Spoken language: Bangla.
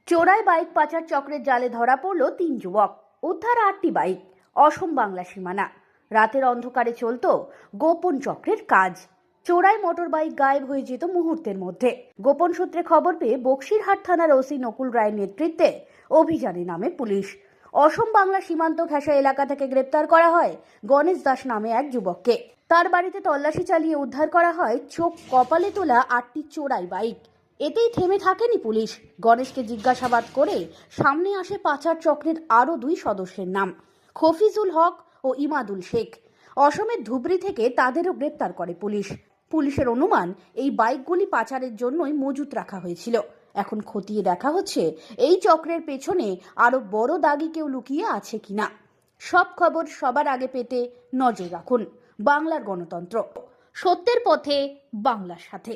চোরাই বাইক পাচার চক্রের জালে ধরা পড়ল ৩ যুবক। উদ্ধার ৮টি বাইক। অসম বাংলা সীমানা। রাতের অন্ধকারে চলত গোপন চক্রের কাজ। চোরাই মোটর বাইক গায়েব হয়ে যেত মুহূর্তের মধ্যে। গোপন সূত্রে খবর পেয়ে বক্সিরহাট থানার ওসি নকুল রায়ের নেতৃত্বে অভিযানে নামে পুলিশ। অসম বাংলা সীমান্ত ঘেঁষা এলাকা থেকে গ্রেপ্তার করা হয় গণেশ দাস নামে এক যুবককে। তার বাড়িতে তল্লাশি চালিয়ে উদ্ধার করা হয় চোখ কপালে তোলা ৮টি চোরাই বাইক। এতেই থেমে থাকেনি পুলিশ। গণেশকে জিজ্ঞাসাবাদ করে সামনে আসে পাচার চক্রের আরও ২ সদস্যের নাম, খফিজুল হক ও ইমাদুল শেখ। অসমের ধুবড়ী থেকে তাদেরও গ্রেপ্তার করে পুলিশ। পুলিশের অনুমান এই বাইকগুলি পাচারের জন্যই মজুত রাখা হয়েছিল। এখন খতিয়ে দেখা হচ্ছে এই চক্রের পেছনে আরও বড় দাগি কেউ লুকিয়ে আছে কিনা। সব খবর সবার আগে পেতে নজর রাখুন বাংলার গণতন্ত্র। সত্যের পথে, বাংলার সাথে।